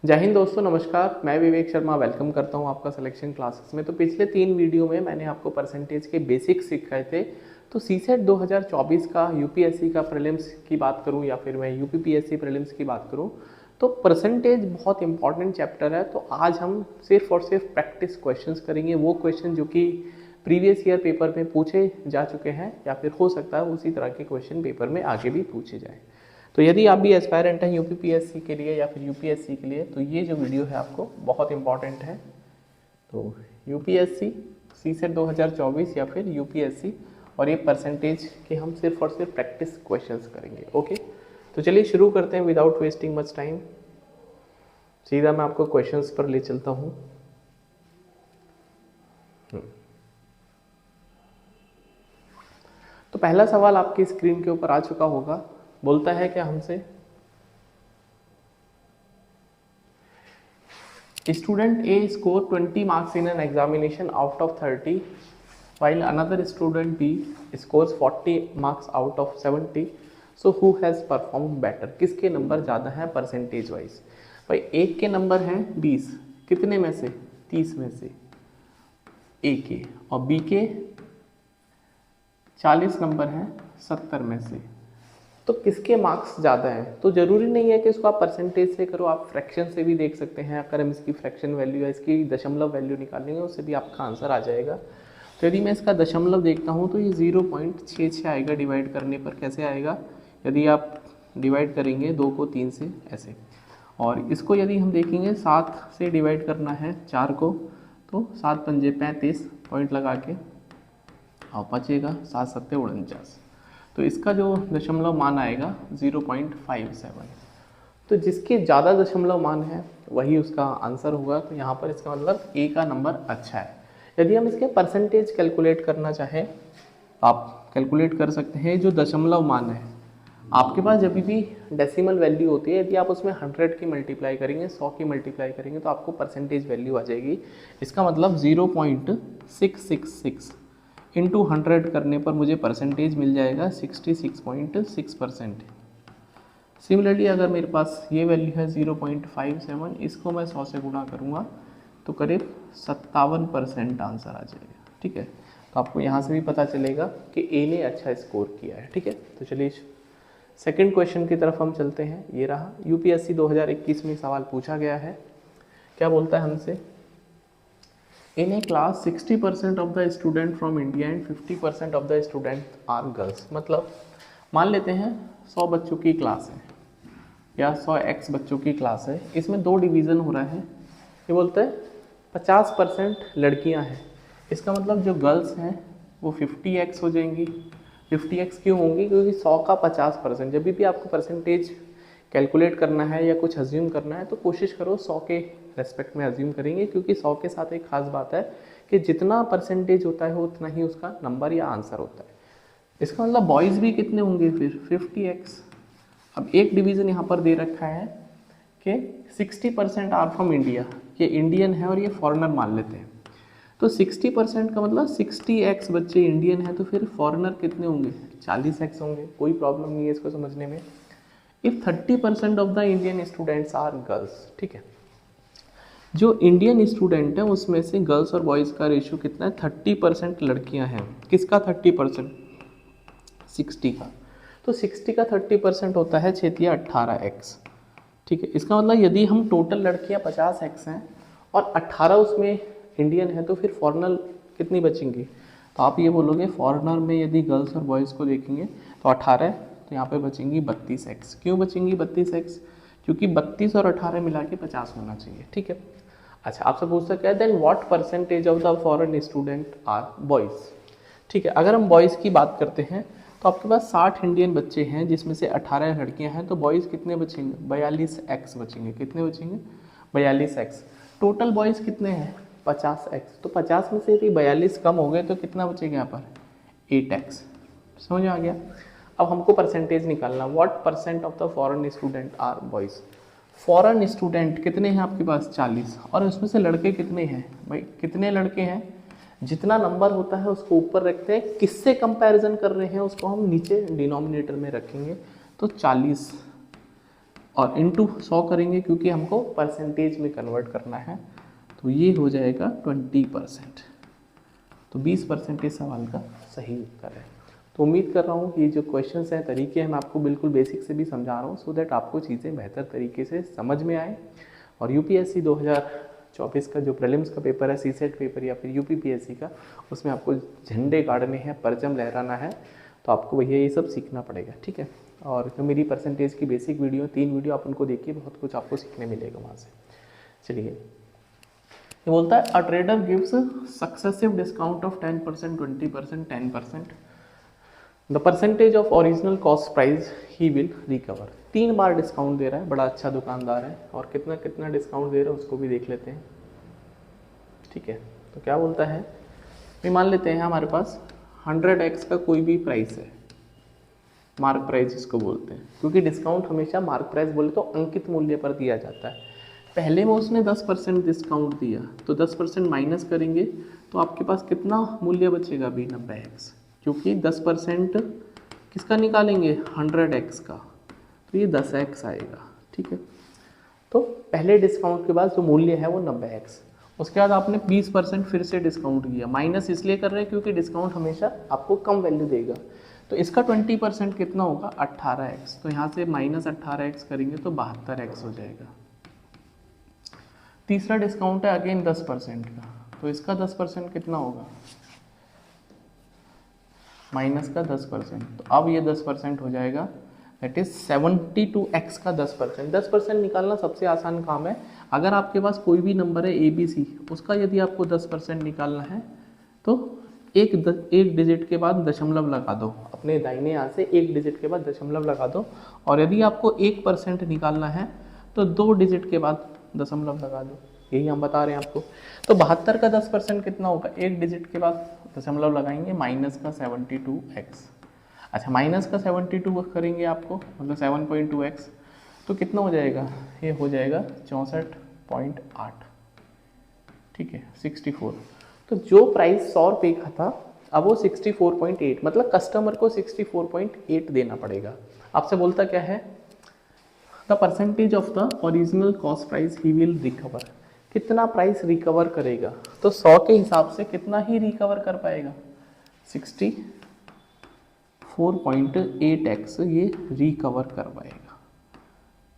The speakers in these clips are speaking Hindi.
जय हिंद दोस्तों, नमस्कार। मैं विवेक शर्मा वेलकम करता हूं आपका सिलेक्शन क्लासेस में। तो पिछले 3 वीडियो में मैंने आपको परसेंटेज के बेसिक्स सिखाए थे। तो सीसेट 2024 का यूपीएससी का प्रीलिम्स की बात करूं या फिर मैं यूपीपीएससी प्रीलिम्स की बात करूं तो परसेंटेज बहुत इंपॉर्टेंट चैप्टर है। तो आज हम सिर्फ और सिर्फ प्रैक्टिस क्वेश्चंस करेंगे, वो क्वेश्चन जो कि प्रीवियस ईयर पेपर में पूछे जा चुके हैं या फिर हो सकता है उसी तरह के क्वेश्चन पेपर में आगे भी पूछे जाएँ। तो यदि आप भी एस्पायरेंट हैं यूपीपीएससी के लिए या फिर यूपीएससी के लिए, तो ये जो वीडियो है आपको बहुत इंपॉर्टेंट है। तो यूपीएससी सीसेट 2024 या फिर यूपीएससी, और ये परसेंटेज के हम सिर्फ और सिर्फ प्रैक्टिस क्वेश्चंस करेंगे। ओके, तो चलिए शुरू करते हैं विदाउट वेस्टिंग मच टाइम। सीधा मैं आपको क्वेश्चंस पर ले चलता हूँ। तो पहला सवाल आपकी स्क्रीन के ऊपर आ चुका होगा। बोलता है क्या हमसे, student A score 20 marks in an examination out of 30 while another student B scores 40 marks out of 70, so who has performed better? किसके नंबर ज़्यादा हैं परसेंटेज वाइज? भाई एक के नंबर हैं 20, कितने में से? 30 में से ए के, और बी के 40 नंबर हैं 70 में से। तो किसके मार्क्स ज़्यादा हैं? तो ज़रूरी नहीं है कि इसको आप परसेंटेज से करो, आप फ्रैक्शन से भी देख सकते हैं। अगर हम इसकी फ्रैक्शन वैल्यू या इसकी दशमलव वैल्यू निकालेंगे उससे भी आपका आंसर आ जाएगा। तो यदि मैं इसका दशमलव देखता हूँ तो ये 0.66 आएगा डिवाइड करने पर। कैसे आएगा? यदि आप डिवाइड करेंगे 2 को 3 से ऐसे, और इसको यदि हम देखेंगे 7 से डिवाइड करना है 4 को, तो 7 पंजे 35 पॉइंट लगा के और बचेगा 7 सत्ते 49। तो इसका जो दशमलव मान आएगा 0.57। तो जिसके ज़्यादा दशमलव मान है वही उसका आंसर होगा। तो यहाँ पर इसका मतलब ए का नंबर अच्छा है। यदि हम इसके परसेंटेज कैलकुलेट करना चाहें, आप कैलकुलेट कर सकते हैं। जो दशमलव मान है आपके पास जब भी डेसिमल वैल्यू होती है, यदि आप उसमें 100 की मल्टीप्लाई करेंगे, 100 की मल्टीप्लाई करेंगे, तो आपको परसेंटेज वैल्यू आ जाएगी। इसका मतलब 0.666 इंटू 100 करने पर मुझे परसेंटेज मिल जाएगा 66.6%। सिमिलरली अगर मेरे पास ये वैल्यू है 0.57, इसको मैं 100 से गुणा करूँगा तो करीब 57% आंसर आ जाएगा। ठीक है, तो आपको यहाँ से भी पता चलेगा कि ए ने अच्छा स्कोर किया है। ठीक है, तो चलिए सेकंड क्वेश्चन की तरफ हम चलते हैं। ये रहा, यूपीएससी 2021 में सवाल पूछा गया है। क्या बोलता है हमसे, in a class 60% of the student from India and 50% of the student are girls. मतलब मान लेते हैं 100 बच्चों की क्लास है या 100x बच्चों की क्लास है, इसमें 2 डिवीज़न हो रहा है। ये बोलते हैं 50% लड़कियां हैं। इसका मतलब जो गर्ल्स हैं वो 50x हो जाएंगी। 50x क्यों होंगी? क्योंकि 100 का 50%। जब भी आपको परसेंटेज कैलकुलेट करना है या कुछ अज्यूम करना है तो कोशिश करो 100 के रेस्पेक्ट में अज्यूम करेंगे, क्योंकि 100 के साथ एक खास बात है कि जितना परसेंटेज होता है उतना ही उसका नंबर या आंसर होता है। इसका मतलब बॉयज़ भी कितने होंगे फिर? 50x। अब एक डिवीज़न यहाँ पर दे रखा है कि 60% आर फ्रॉम इंडिया, ये इंडियन है और ये फॉरेनर मान लेते हैं। तो 60% का मतलब 60x बच्चे इंडियन हैं, तो फिर फॉरेनर कितने होंगे? 40x होंगे। कोई प्रॉब्लम नहीं है इसको समझने में। If 30% of the Indian students are girls, ठीक है, जो इंडियन स्टूडेंट है उसमें से गर्ल्स और बॉयज़ का रेशियो कितना है? 30% लड़कियां हैं। किसका 30%? 60 का। तो 60 का 30% होता है 6 18x। ठीक है, इसका मतलब यदि हम टोटल लड़कियां 50x हैं और 18 उसमें इंडियन है, तो फिर फॉरेनर कितनी बचेंगी? तो आप ये बोलोगे फॉरेनर में यदि गर्ल्स और बॉयज़ को देखेंगे तो 18, तो यहाँ पे बचेंगी 32x। क्यों बचेंगी 32x? क्योंकि 32 और 18 मिला के 50 होना चाहिए। ठीक है, अच्छा, आपसे पूछ सकते हैं then what percentage of the foreign student are boys. ठीक है, अगर हम बॉयज़ की बात करते हैं तो आपके पास 60 इंडियन बच्चे हैं जिसमें से 18 लड़कियां हैं, तो बॉयज़ कितने बचेंगे? 42x बचेंगे। कितने बचेंगे? 42x। टोटल बॉयज़ कितने हैं? 50x। तो 50 में से यदि 42 कम हो गए तो कितना बचेगा यहाँ पर? 8x। समझ आ गया? अब हमको परसेंटेज निकालना, what percent of the foreign student are boys. Foreign student कितने हैं आपके पास? 40, और उसमें से लड़के कितने हैं? भाई कितने लड़के हैं? जितना नंबर होता है उसको ऊपर रखते हैं, किससे कंपैरिजन कर रहे हैं उसको हम नीचे डिनोमिनेटर में रखेंगे। तो 40 और इंटू 100 करेंगे क्योंकि हमको परसेंटेज में कन्वर्ट करना है, तो ये हो जाएगा 20%। तो 20% इस सवाल का सही उत्तर है। तो उम्मीद कर रहा हूँ कि ये जो क्वेश्चंस हैं, तरीके हैं, मैं आपको बिल्कुल बेसिक से भी समझा रहा हूँ सो दैट आपको चीज़ें बेहतर तरीके से समझ में आए। और यूपीएससी 2024 का जो प्रीलिम्स का पेपर है, सीसेट पेपर या फिर यूपीपीएससी का, उसमें आपको झंडे गाड़ने हैं, परचम लहराना है, तो आपको भैया ये सब सीखना पड़ेगा, ठीक है। और जो मेरी परसेंटेज की बेसिक वीडियो 3 वीडियो आप उनको देखिए, बहुत कुछ आपको सीखने मिलेगा वहाँ से। चलिए, ये बोलता है a trader gives successive discount of 10%, 20%, 10%, the percentage of original cost price he will recover. 3 बार डिस्काउंट दे रहा है, बड़ा अच्छा दुकानदार है। और कितना कितना डिस्काउंट दे रहा है उसको भी देख लेते हैं, ठीक है। तो क्या बोलता है, ये मान लेते हैं हमारे पास 100x का कोई भी प्राइस है, मार्क प्राइस इसको बोलते हैं, क्योंकि डिस्काउंट हमेशा मार्क प्राइस बोले तो अंकित मूल्य पर दिया जाता है। पहले में उसने 10% डिस्काउंट दिया, तो 10% माइनस करेंगे तो आपके पास कितना मूल्य बचेगा अभी, 90x, क्योंकि 10% किसका निकालेंगे, 100x का, तो ये 10x आएगा, ठीक है। तो पहले डिस्काउंट के बाद जो मूल्य है वो 90x, उसके बाद आपने 20% फिर से डिस्काउंट किया, माइनस इसलिए कर रहे हैं क्योंकि डिस्काउंट हमेशा आपको कम वैल्यू देगा। तो इसका 20% कितना होगा, 18x, तो यहाँ से माइनस 18x करेंगे तो 72x हो जाएगा। तीसरा डिस्काउंट है अगेन 10% का, तो इसका 10% कितना होगा, माइनस का 10%, तो अब ये 10% हो जाएगा, दैट इज 72x का 10%। 10% निकालना सबसे आसान काम है। अगर आपके पास कोई भी नंबर है ABC, उसका यदि आपको 10% निकालना है तो एक डिजिट के बाद दशमलव लगा दो, अपने दाहिने हाथ से एक डिजिट के बाद दशमलव लगा दो। और यदि आपको 1% निकालना है तो 2 डिजिट के बाद दशमलव लगा दो, यही हम बता रहे हैं आपको। तो 72 का 10% कितना होगा, एक डिजिट के बाद दशमलव लगाएंगे, माइनस का 72x। अच्छा, माइनस का 72 करेंगे आपको, मतलब 7.2x, तो कितना हो जाएगा, ये हो जाएगा 64.8, ठीक है, 64। तो जो प्राइस 100 रुपये का था अब वो 64.8, मतलब कस्टमर को 64.8 देना पड़ेगा। आपसे बोलता क्या है, the percentage of the original cost price he will recover, कितना प्राइस रिकवर करेगा, तो 100 के हिसाब से कितना ही रिकवर कर पाएगा, 64.8x ये रिकवर कर पाएगा।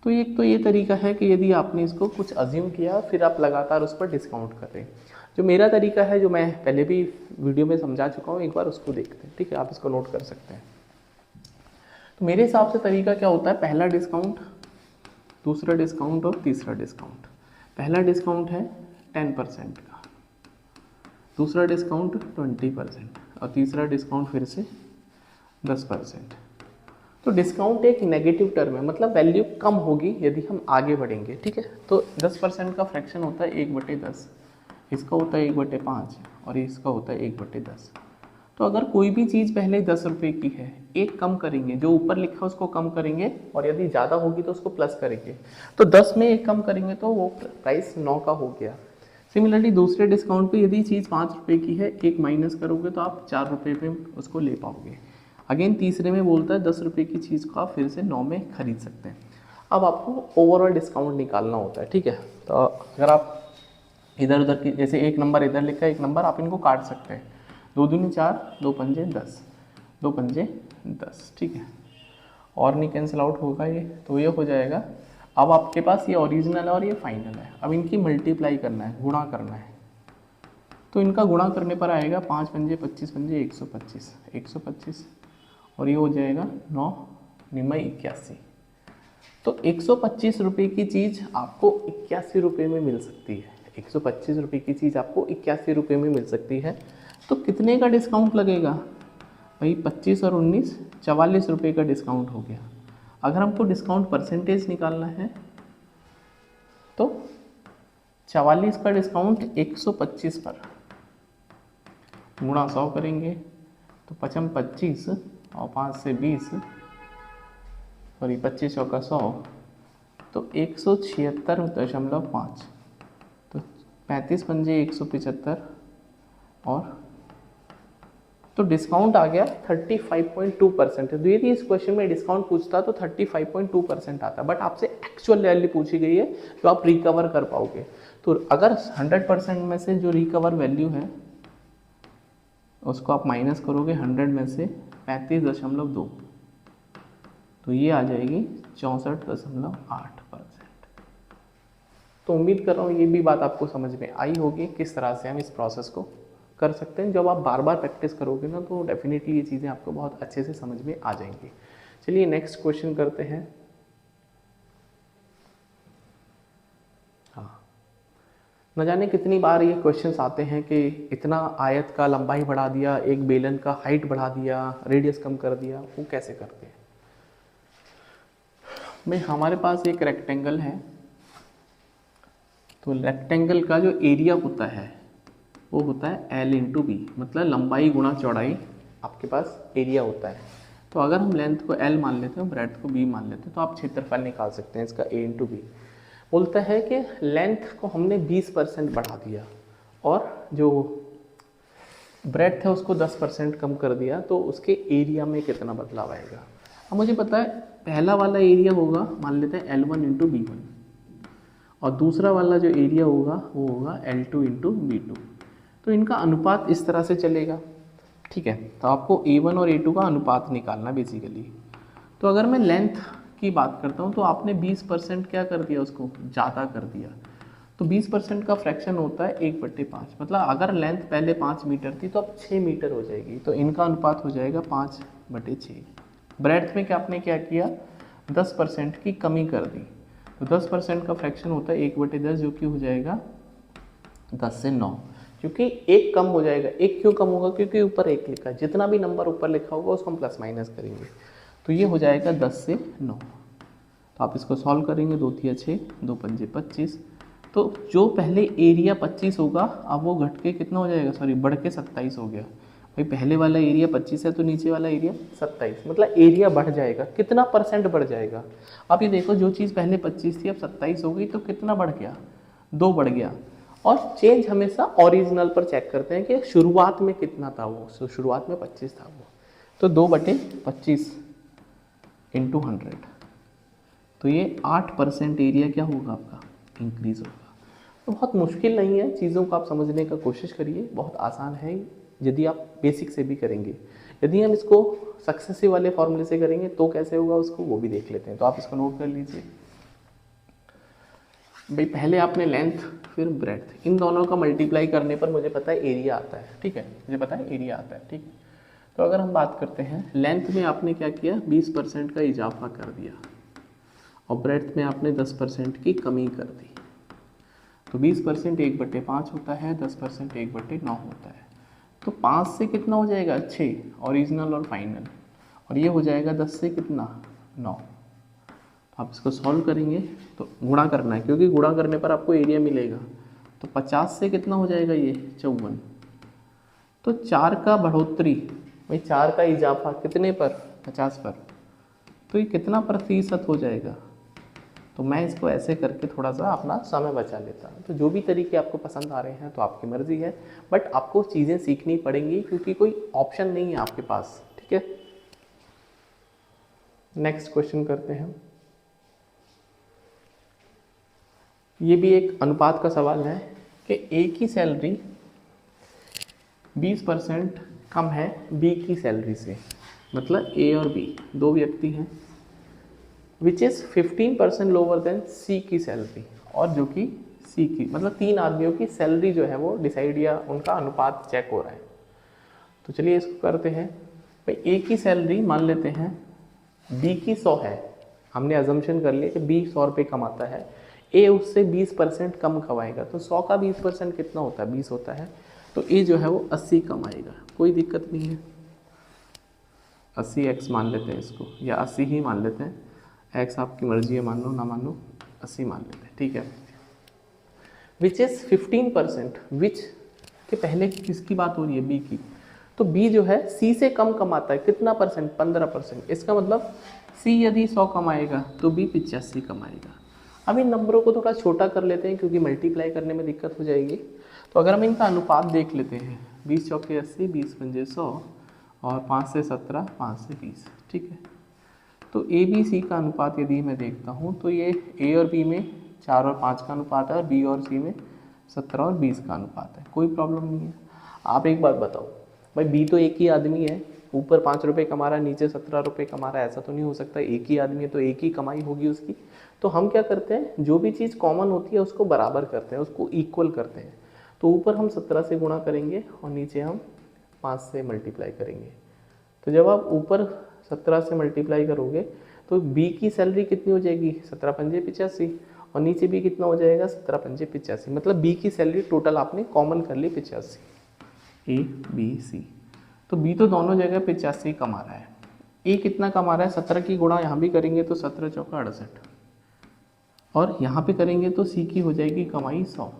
तो एक तो ये तरीका है कि यदि आपने इसको कुछ अज्यूम किया फिर आप लगातार उस पर डिस्काउंट कर रहे हैं। जो मेरा तरीका है, जो मैं पहले भी वीडियो में समझा चुका हूँ, एक बार उसको देखते हैं, ठीक है, आप इसको नोट कर सकते हैं। तो मेरे हिसाब से तरीका क्या होता है, पहला डिस्काउंट, दूसरा डिस्काउंट और तीसरा डिस्काउंट। पहला डिस्काउंट है 10% का, दूसरा डिस्काउंट 20% और तीसरा डिस्काउंट फिर से 10%। तो डिस्काउंट एक नेगेटिव टर्म है, मतलब वैल्यू कम होगी यदि हम आगे बढ़ेंगे, ठीक है। तो 10% का फ्रैक्शन होता है 1/10, इसका होता है 1/5 और इसका होता है 1/10। तो अगर कोई भी चीज़ पहले 10 रुपये की है, एक कम करेंगे, जो ऊपर लिखा है उसको कम करेंगे, और यदि ज़्यादा होगी तो उसको प्लस करेंगे। तो 10 में एक कम करेंगे तो वो प्राइस 9 का हो गया। सिमिलरली दूसरे डिस्काउंट पे यदि चीज़ 5 रुपये की है, एक माइनस करोगे तो आप 4 रुपये पे उसको ले पाओगे। अगेन तीसरे में बोलता है 10 रुपये की चीज़ को आप फिर से 9 में खरीद सकते हैं। अब आपको ओवरऑल डिस्काउंट निकालना होता है, ठीक है। तो अगर आप इधर उधर की, जैसे एक नंबर इधर लिखा है, एक नंबर आप इनको काट सकते हैं, 2 दूनी 4, 2 पंजे 10, 2 पंजे 10, ठीक है। और नहीं कैंसिल आउट होगा ये, तो ये हो जाएगा। अब आपके पास ये ओरिजिनल है और ये फाइनल है, अब इनकी मल्टीप्लाई करना है, गुणा करना है। तो इनका गुणा करने पर आएगा 5 पंजे 25 पंजे 125, 125, और ये हो जाएगा 9 निमय 81। तो 125 रुपये की चीज़ आपको 81 रुपये में मिल सकती है। 125 रुपये की चीज़ आपको 81 रुपये में मिल सकती है। तो कितने का डिस्काउंट लगेगा भाई, 25 और 19, 44 रुपये का डिस्काउंट हो गया। अगर हमको डिस्काउंट परसेंटेज निकालना है तो 44 का डिस्काउंट 125 पर गुणा 100 करेंगे तो 55 25 और 5 से 20, सॉरी 25 का 100, तो 176.5, तो 35 पंजे 175 और तो डिस्काउंट आ गया 35.2%। तो यदि इस क्वेश्चन में डिस्काउंट पूछता तो 35.2% आता, बट आपसे एक्चुअल वैल्यू पूछी गई है जो आप रिकवर कर पाओगे। तो अगर 100% में से जो रिकवर वैल्यू है उसको आप माइनस करोगे 100 में से 35.2, तो ये आ जाएगी 64.8%। तो उम्मीद कर रहा हूँ ये भी बात आपको समझ में आई होगी किस तरह से हम इस प्रोसेस को कर सकते हैं। जब आप बार बार प्रैक्टिस करोगे ना तो डेफिनेटली ये चीज़ें आपको बहुत अच्छे से समझ में आ जाएंगी। चलिए नेक्स्ट क्वेश्चन करते हैं। हाँ, न जाने कितनी बार ये क्वेश्चंस आते हैं कि इतना आयत का लंबाई बढ़ा दिया, एक बेलन का हाइट बढ़ा दिया, रेडियस कम कर दिया, वो कैसे करते हैं। भाई हमारे पास एक रेक्टेंगल है, तो रेक्टेंगल का जो एरिया होता है वो होता है L इंटू बी, मतलब लंबाई गुणा चौड़ाई आपके पास एरिया होता है। तो अगर हम लेंथ को L मान लेते हैं, ब्रेड्थ को B मान लेते हैं, तो आप क्षेत्रफल निकाल सकते हैं इसका A इंटू बी। बोलता है कि लेंथ को हमने 20% बढ़ा दिया और जो ब्रेड्थ है उसको 10% कम कर दिया, तो उसके एरिया में कितना बदलाव आएगा। अब मुझे पता है पहला वाला एरिया होगा, मान लेते हैं L1 इंटू B1, और दूसरा वाला जो एरिया होगा वो होगा L2 इंटू B2। तो इनका अनुपात इस तरह से चलेगा, ठीक है। तो आपको A1 और A2 का अनुपात निकालना बेसिकली। तो अगर मैं लेंथ की बात करता हूँ तो आपने 20% क्या कर दिया, उसको ज़्यादा कर दिया। तो 20% का फ्रैक्शन होता है 1/5, मतलब अगर लेंथ पहले 5 मीटर थी तो अब 6 मीटर हो जाएगी, तो इनका अनुपात हो जाएगा 5/6। ब्रेड्थ में क्या आपने क्या किया, 10% की कमी कर दी, तो 10% का फ्रैक्शन होता है 1/10, जो कि हो जाएगा 10 से 9, क्योंकि एक कम हो जाएगा। एक क्यों कम होगा, क्योंकि ऊपर एक लिखा है, जितना भी नंबर ऊपर लिखा होगा उसको हम प्लस माइनस करेंगे, तो ये हो जाएगा 10 से 9। तो आप इसको सॉल्व करेंगे, 2 तिया 6, 2 पंजे 25, तो जो पहले एरिया 25 होगा अब वो घट के कितना हो जाएगा, सॉरी बढ़ के 27 हो गया। भाई पहले वाला एरिया 25 है तो नीचे वाला एरिया 27, मतलब एरिया बढ़ जाएगा। कितना परसेंट बढ़ जाएगा, आप ये देखो, जो चीज़ पहले 25 थी अब 27 हो गई, तो कितना बढ़ गया, 2 बढ़ गया। और चेंज हमेशा ओरिजिनल पर चेक करते हैं कि शुरुआत में कितना था वो, तो शुरुआत में 25 था वो, तो 2/25 इंटू 100, तो ये 8% एरिया क्या होगा आपका, इंक्रीज होगा। तो बहुत मुश्किल नहीं है, चीज़ों को आप समझने का कोशिश करिए, बहुत आसान है यदि आप बेसिक से भी करेंगे। यदि हम इसको सक्सेसिव वाले फॉर्मूले से करेंगे तो कैसे होगा उसको वो भी देख लेते हैं। तो आप इसको नोट कर लीजिए। भाई पहले आपने लेंथ फिर ब्रेड्थ, इन दोनों का मल्टीप्लाई करने पर मुझे पता है एरिया आता है, ठीक है, मुझे पता है एरिया आता है, ठीक है। तो अगर हम बात करते हैं लेंथ में आपने क्या किया, 20% का इजाफा कर दिया, और ब्रेड्थ में आपने 10% की कमी कर दी। तो 20% 1/5 होता है, 10% 1/9 होता है, तो 5 से कितना हो जाएगा, 6 ओरिजिनल और फाइनल, और ये हो जाएगा 10 से कितना, 9। आप इसको सॉल्व करेंगे तो गुणा करना है, क्योंकि गुणा करने पर आपको एरिया मिलेगा। तो 50 से कितना हो जाएगा, ये 54। तो 4 का बढ़ोतरी, भाई 4 का इजाफा कितने पर, 50 पर, तो ये कितना प्रतिशत हो जाएगा। तो मैं इसको ऐसे करके थोड़ा सा अपना समय बचा लेता हूँ। तो जो भी तरीके आपको पसंद आ रहे हैं तो आपकी मर्ज़ी है, बट आपको चीज़ें सीखनी पड़ेंगी क्योंकि कोई ऑप्शन नहीं है आपके पास, ठीक है। नेक्स्ट क्वेश्चन करते हैं। ये भी एक अनुपात का सवाल है कि ए की सैलरी 20% कम है बी की सैलरी से, मतलब ए और बी दो व्यक्ति हैं, विच इज़ 15% लोअर देन सी की सैलरी, और जो कि सी की, मतलब 3 आदमियों की सैलरी जो है वो डिसाइड या उनका अनुपात चेक हो रहा है। तो चलिए इसको करते हैं। भाई ए की सैलरी मान लेते हैं बी की 100 है, हमने अजम्पशन कर लिया कि बी 100 रुपये कमाता है, ए उससे 20% कम कमाएगा, तो 100 का 20% कितना होता है, 20 होता है, तो ए जो है वो 80 कमाएगा। कोई दिक्कत नहीं है, 80x मान लेते हैं इसको, या 80 ही मान लेते हैं, x आपकी मर्जी है, मान लो ना मान लो, 80 मान लेते हैं, ठीक है। विच इज़ 15%, विच के पहले किसकी बात हो रही है, बी की, तो बी जो है सी से कम कमाता है, कितना परसेंट, 15%। इसका मतलब सी यदि 100 कमाएगा तो बी 85 कमाएगा। अब इन नंबरों को थोड़ा छोटा कर लेते हैं क्योंकि मल्टीप्लाई करने में दिक्कत हो जाएगी। तो अगर हम इनका अनुपात देख लेते हैं, 20 चौके 80, 20 पंजे 100, और 5 से 17, 5 से 20, ठीक है। तो ए बी सी का अनुपात यदि मैं देखता हूँ तो ये ए और बी में 4 और 5 का अनुपात है और बी और सी में 17 और 20 का अनुपात है, कोई प्रॉब्लम नहीं है। आप एक बात बताओ भाई, बी तो एक ही आदमी है, ऊपर 5 रुपये कमा रहा है, नीचे 17 रुपये कमा रहा है, ऐसा तो नहीं हो सकता। एक ही आदमी है तो एक ही कमाई होगी उसकी। तो हम क्या करते हैं, जो भी चीज़ कॉमन होती है उसको बराबर करते हैं, उसको इक्वल करते हैं। तो ऊपर हम 17 से गुणा करेंगे और नीचे हम 5 से मल्टीप्लाई करेंगे। तो जब आप ऊपर 17 से मल्टीप्लाई करोगे तो बी की सैलरी कितनी हो जाएगी, 17 पंजे 85, और नीचे भी कितना हो जाएगा, 17 पंजे 85। मतलब बी की सैलरी टोटल आपने कॉमन कर ली 85, ए बी सी। तो बी तो दोनों जगह 85 कमा रहा है। ए कितना कमा रहा है, 17 की गुणा यहाँ भी करेंगे तो 17 चौका 68, और यहाँ पे करेंगे तो सी की हो जाएगी कमाई 100।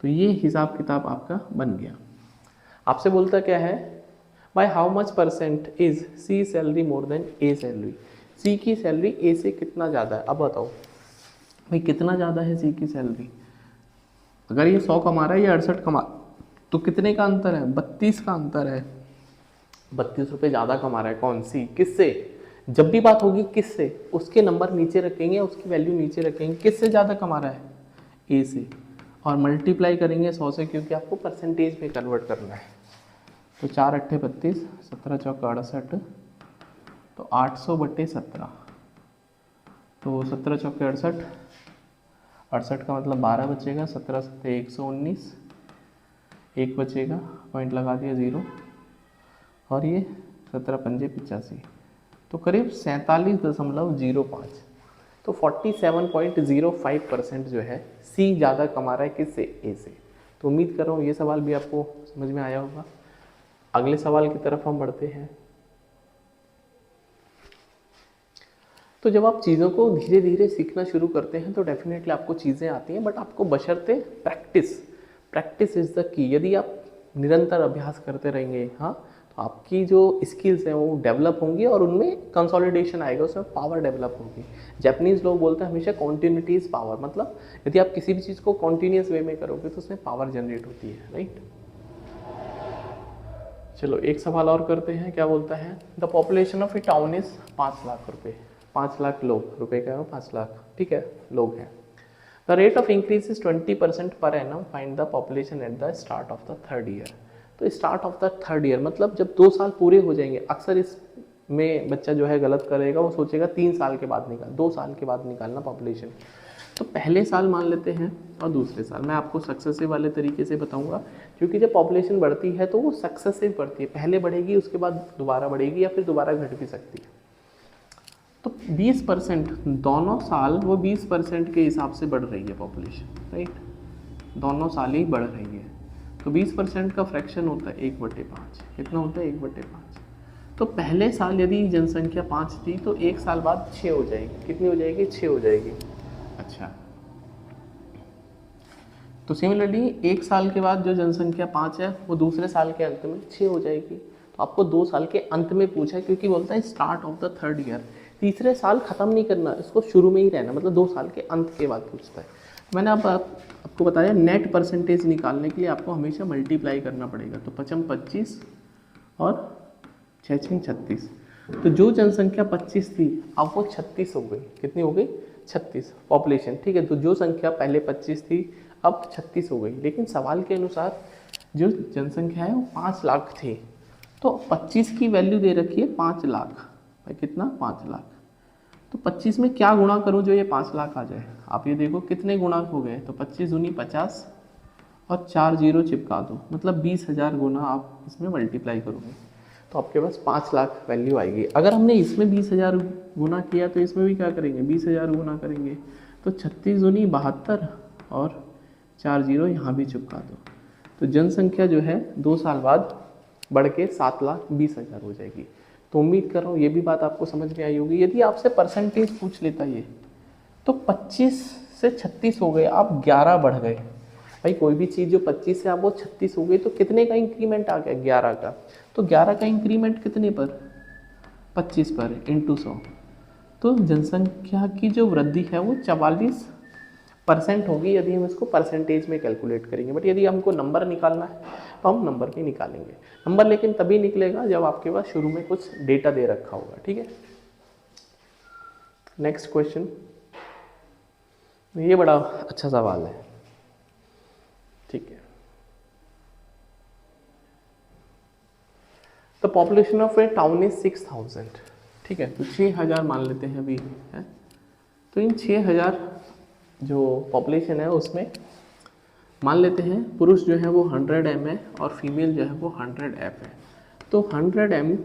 तो ये हिसाब किताब आपका बन गया। आपसे बोलता क्या है, by how much percent is C salary more than A salary. C की सैलरी ए से कितना ज़्यादा है। अब बताओ भाई कितना ज़्यादा है सी की सैलरी। अगर ये 100 कमा रहा है, ये 68 कमा, तो कितने का अंतर है, 32 का अंतर है। 32 रुपये ज़्यादा कमा रहा है कौन, सी। किससे, जब भी बात होगी किससे, उसके नंबर नीचे रखेंगे, उसकी वैल्यू नीचे रखेंगे। किससे ज़्यादा कमा रहा है, ए से, और मल्टीप्लाई करेंगे 100 से, क्योंकि आपको परसेंटेज में कन्वर्ट करना है। तो 4 अट्ठे 32, 17 चौका 68, तो 800/17, तो 17 चौके 68, 68 का मतलब 12 बचेगा, 17 सत्ते 119, 1 बचेगा, पॉइंट लगा दिया 0, और ये 17 पंजे 85, तो करीब 47.05। तो 47.05% जो है सी ज़्यादा कमा रहा है किससे, ए से। तो उम्मीद कर रहा हूँ ये सवाल भी आपको समझ में आया होगा। अगले सवाल की तरफ हम बढ़ते हैं। तो जब आप चीज़ों को धीरे धीरे सीखना शुरू करते हैं तो डेफिनेटली आपको चीज़ें आती हैं, बट आपको बशर्ते प्रैक्टिस इज़ द की। यदि आप निरंतर अभ्यास करते रहेंगे, हाँ, तो आपकी जो स्किल्स हैं वो डेवलप होंगी और उनमें कंसोलिडेशन आएगा, उसमें पावर डेवलप होगी। जापानीज़ लोग बोलते हैं हमेशा कॉन्टिन्यूटी इज़ पावर, मतलब यदि आप किसी भी चीज़ को कॉन्टिन्यूस वे में करोगे तो उसमें पावर जनरेट होती है, राइट। चलो एक सवाल और करते हैं। क्या बोलता है, the population of A town is 5 lakh रुपये। 5 लाख लोग, रुपए का है 5 लाख, ठीक है, लोग हैं। The rate of increase is 20% per annum, find the population at the start of the 3rd year. तो start of the 3rd year मतलब जब 2 साल पूरे हो जाएंगे। अक्सर इसमें बच्चा जो है गलत करेगा, वो सोचेगा 3 साल के बाद निकाल, 2 साल के बाद निकालना पॉपुलेशन। तो पहले साल मान लेते हैं और दूसरे साल। मैं आपको सक्सेसिव वाले तरीके से बताऊंगा, क्योंकि जब पॉपुलेशन बढ़ती है तो वो सक्सेसिव बढ़ती है, पहले बढ़ेगी उसके बाद दोबारा बढ़ेगी या फिर दोबारा घट भी सकती है। तो 20% दोनों साल वो 20% के हिसाब से बढ़ रही है पॉपुलेशन, राइट, दोनों साल ही बढ़ रही है। तो 20% का फ्रैक्शन होता है 1/5। कितना होता है, 1/5। तो पहले साल यदि जनसंख्या 5 थी तो 1 साल बाद 6 हो जाएगी। कितनी हो जाएगी, 6 हो जाएगी। अच्छा, तो सिमिलरली 1 साल के बाद जो जनसंख्या 5 है वो दूसरे साल के अंत में 6 हो जाएगी। तो आपको 2 साल के अंत में पूछा है, क्योंकि बोलता है start of the 3rd year. तीसरे साल ख़त्म नहीं करना, इसको शुरू में ही रहना, मतलब 2 साल के अंत के बाद पूछता है। मैंने आपको बताया नेट परसेंटेज निकालने के लिए आपको हमेशा मल्टीप्लाई करना पड़ेगा। तो 5 25 और 6 6 36। तो जो जनसंख्या 25 थी अब वो 36 हो गई। कितनी हो गई, 36 पॉपुलेशन, ठीक है। तो जो संख्या पहले 25 थी अब 36 हो गई। लेकिन सवाल के अनुसार जो जनसंख्या है वो 5 लाख थी, तो 25 की वैल्यू दे रखी है 5 लाख। भाई कितना, 5 लाख। तो 25 में क्या गुणा करूं जो ये 5 लाख आ जाए। आप ये देखो कितने गुणा हो गए, तो 25 दूनी 50 और 4 जीरो चिपका दो, मतलब 20,000 गुना आप इसमें मल्टीप्लाई करोगे तो आपके पास 5 लाख वैल्यू आएगी। अगर हमने इसमें 20,000 गुना किया तो इसमें भी क्या करेंगे, 20,000 गुना करेंगे। तो 36 दूनी 72 और 4 जीरो यहाँ भी चिपका दो। तो जनसंख्या जो है 2 साल बाद बढ़ के 7,20,000 हो जाएगी। तो उम्मीद कर रहा हूँ ये भी बात आपको समझ में आई होगी। यदि आपसे परसेंटेज पूछ लेता ये, तो 25 से 36 हो गए, आप 11 बढ़ गए। भाई कोई भी चीज़ जो 25 से आप वो 36 हो गई, तो कितने का इंक्रीमेंट आ गया, 11 का। तो 11 का इंक्रीमेंट कितने पर, 25 पर इंटू 100। तो जनसंख्या की जो वृद्धि है वो 44 परसेंट होगी यदि हम इसको परसेंटेज में कैलकुलेट करेंगे, बट यदि हमको नंबर निकालना है तो हम नंबर में निकालेंगे। नंबर लेकिन तभी निकलेगा जब आपके पास शुरू में कुछ डेटा दे रखा होगा, ठीक है। नेक्स्ट क्वेश्चन, ये बड़ा अच्छा सवाल है, ठीक है। The population of A town is 6000, ठीक है। तो 6000 मान लेते हैं अभी है। तो इन 6000 जो पॉपुलेशन है उसमें मान लेते हैं पुरुष जो है वो 100 m है और फीमेल जो है वो 100f है। तो 100m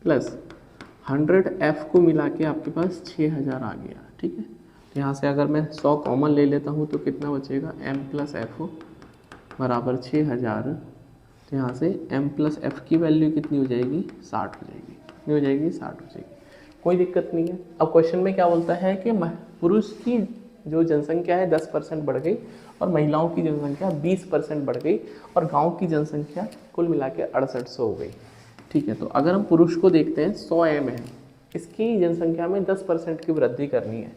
प्लस 100f को मिला के आपके पास 6000 आ गया, ठीक है। तो यहाँ से अगर मैं 100 कॉमन ले लेता हूँ तो कितना बचेगा, m प्लस एफ बराबर 6000। तो यहाँ से m प्लस एफ की वैल्यू कितनी हो जाएगी, 60 हो जाएगी। कितनी हो जाएगी, 60 हो जाएगी। कोई दिक्कत नहीं है। अब क्वेश्चन में क्या बोलता है कि पुरुष की जो जनसंख्या है 10% बढ़ गई और महिलाओं की जनसंख्या 20% बढ़ गई और गांव की जनसंख्या कुल मिला के 6800 हो गई, ठीक है। तो अगर हम पुरुष को देखते हैं 100 m है, इसकी जनसंख्या में 10% की वृद्धि करनी है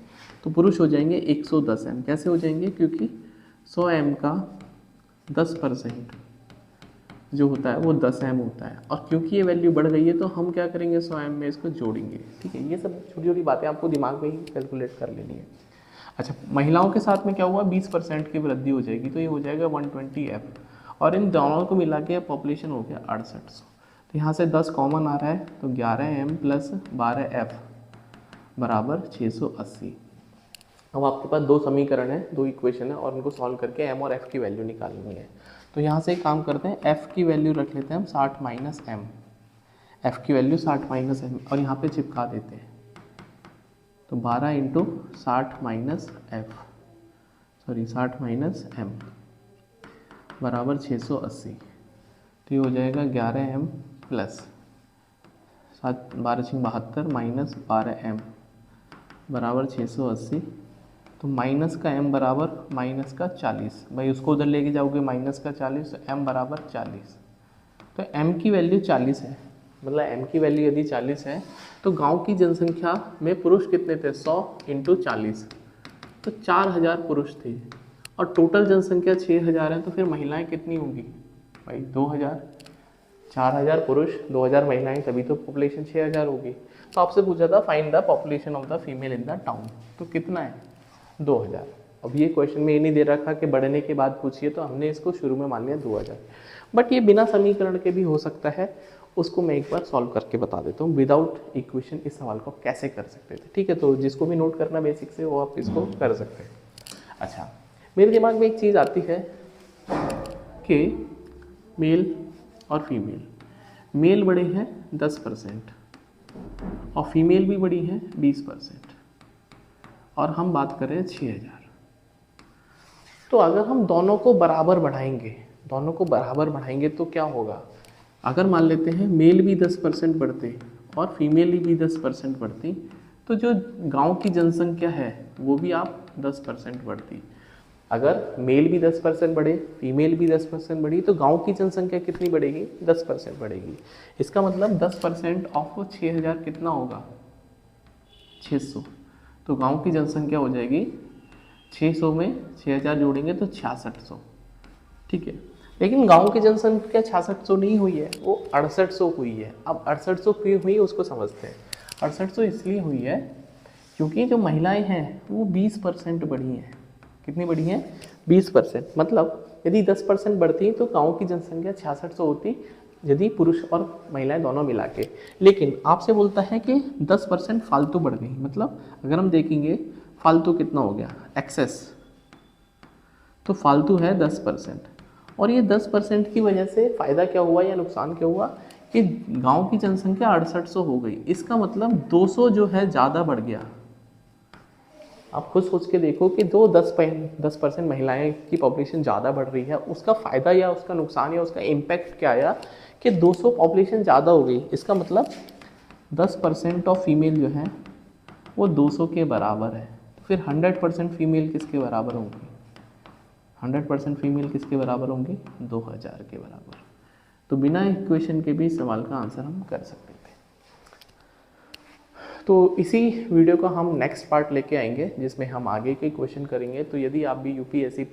तो पुरुष हो जाएंगे 110 m। कैसे हो जाएंगे, क्योंकि 100 m का 10% जो होता है वो 10 m होता है और क्योंकि ये वैल्यू बढ़ गई है तो हम क्या करेंगे, 100 m में इसको जोड़ेंगे, ठीक है। ये सब छोटी छोटी बातें आपको दिमाग में ही कैलकुलेट कर लेनी है। अच्छा, महिलाओं के साथ में क्या हुआ, 20% की वृद्धि हो जाएगी तो ये हो जाएगा 120f और इन दोनों को मिला के पॉपुलेशन हो गया 6800। तो यहाँ से 10 कॉमन आ रहा है तो 11m प्लस 12f बराबर 680। अब आपके पास दो समीकरण है, दो इक्वेशन है और उनको सॉल्व करके m और f की वैल्यू निकालनी है। तो यहाँ से एक काम करते हैं, f की वैल्यू रख लेते हैं हम 60 माइनस m, f की वैल्यू 60 माइनस m और यहाँ पे चिपका देते हैं। तो 12 into 60 minus F, sorry 60 minus m बराबर 680। तो ये हो जाएगा 11m प्लस 12×72 माइनस 12m बराबर 680। तो माइनस का m बराबर माइनस का 40, भाई उसको उधर लेके जाओगे माइनस का 40 तो m बराबर 40। तो m की वैल्यू 40 है, मतलब m की वैल्यू यदि 40 है तो गांव की जनसंख्या में पुरुष कितने थे, 100 इंटू 40 तो 4000 पुरुष थे और टोटल जनसंख्या 6000 है। तो फिर महिलाएं कितनी होंगी भाई, 2000। 4000 पुरुष 2000 महिलाएं, तभी तो पॉपुलेशन 6000 होगी। तो आपसे पूछा था find the population of the female in the town, तो कितना है, 2000। अब ये क्वेश्चन में ये नहीं दे रखा कि बढ़ने के बाद पूछिए, तो हमने इसको शुरू में मान लिया 2000। बट ये बिना समीकरण के भी हो सकता है, उसको मैं एक बार सॉल्व करके बता देता हूँ विदाउट इक्वेशन इस सवाल को कैसे कर सकते थे, ठीक है। तो जिसको भी नोट करना बेसिक से वो आप इसको कर सकते हैं। अच्छा, मेरे दिमाग में एक चीज़ आती है कि मेल और फीमेल, मेल बड़े हैं 10% और फीमेल भी बड़ी है 20% और हम बात कर रहे हैं 6000। तो अगर हम दोनों को बराबर बढ़ाएंगे तो क्या होगा, अगर मान लेते हैं मेल भी 10% बढ़ते और फीमेल भी 10% बढ़ती तो जो गांव की जनसंख्या है वो भी आप 10% बढ़ती। अगर मेल भी 10% बढ़े, फीमेल भी 10% बढ़ी तो गांव की जनसंख्या कितनी बढ़ेगी, 10% बढ़ेगी। इसका मतलब 10% ऑफ 6000 कितना होगा, 600। तो गांव की जनसंख्या हो जाएगी 600 में 6000 जोड़ेंगे तो 6600, ठीक है। लेकिन गांव की जनसंख्या 6600 नहीं हुई है, वो 6800 हुई है। अब 6800 क्यों हुई उसको समझते हैं। 6800 इसलिए हुई है क्योंकि जो महिलाएं हैं वो 20% बढ़ी हैं। कितनी बढ़ी हैं, 20%। मतलब यदि 10% बढ़ती तो गांव की जनसंख्या 6600 होती यदि पुरुष और महिलाएं दोनों मिला के। लेकिन आपसे बोलता है कि 10% फालतू बढ़ गई, मतलब अगर हम देखेंगे फालतू कितना हो गया, एक्सेस, तो फालतू है 10%। और ये 10% की वजह से फ़ायदा क्या हुआ या नुकसान क्या हुआ कि गांव की जनसंख्या 6800 हो गई। इसका मतलब 200 जो है ज़्यादा बढ़ गया। आप खुद सोच के देखो कि 10% महिलाएं की पॉपुलेशन ज़्यादा बढ़ रही है, उसका फ़ायदा या उसका नुकसान या उसका इम्पैक्ट क्या आया कि 200 पॉपुलेशन ज़्यादा हो गई। इसका मतलब 10% ऑफ फीमेल जो है वो 200 के बराबर है। तो फिर 100% फीमेल किसके बराबर होंगी, 100% फीमेल किसके बराबर होंगी, 2000 के बराबर। तो बिना इक्वेशन के भी सवाल का आंसर हम कर सकते थे। तो इसी वीडियो का हम नेक्स्ट पार्ट लेके आएंगे जिसमें हम आगे के क्वेश्चन करेंगे। तो यदि आप भी यूपीएससी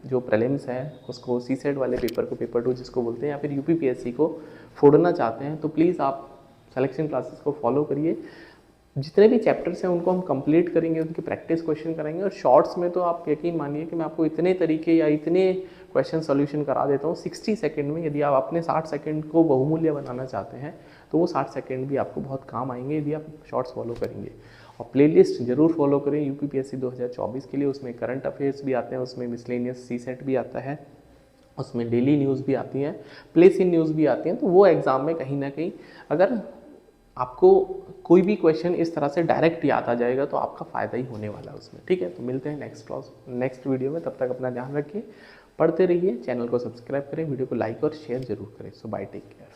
जो प्रीलिम्स है उसको सीसेट वाले पेपर को पेपर 2 जिसको बोलते हैं या फिर यूपीपीएससी को फोड़ना चाहते हैं तो प्लीज़ आप सिलेक्शन क्लासेस को फॉलो करिए। जितने भी चैप्टर्स हैं उनको हम कंप्लीट करेंगे, उनके प्रैक्टिस क्वेश्चन कराएंगे और शॉर्ट्स में तो आप यकीन मानिए कि मैं आपको इतने तरीके या इतने क्वेश्चन सॉल्यूशन करा देता हूँ 60 सेकंड में। यदि आप अपने 60 सेकंड को बहुमूल्य बनाना चाहते हैं तो वो 60 सेकंड भी आपको बहुत काम आएंगे यदि आप शॉर्ट्स फॉलो करेंगे। और प्लेलिस्ट जरूर फॉलो करें यूपीपीएससी 2024 के लिए। उसमें करंट अफेयर्स भी आते हैं, उसमें मिसलेनियस सीसेट भी आता है, उसमें डेली न्यूज़ भी आती हैं, प्लेस इन न्यूज़ भी आती हैं। तो वो एग्ज़ाम में कहीं ना कहीं अगर आपको कोई भी क्वेश्चन इस तरह से डायरेक्ट याद आ जाएगा तो आपका फ़ायदा ही होने वाला है उसमें। ठीक है, तो मिलते हैं नेक्स्ट वीडियो में। तब तक अपना ध्यान रखिए, पढ़ते रहिए, चैनल को सब्सक्राइब करें, वीडियो को लाइक और शेयर जरूर करें। सो बाय, टेक केयर।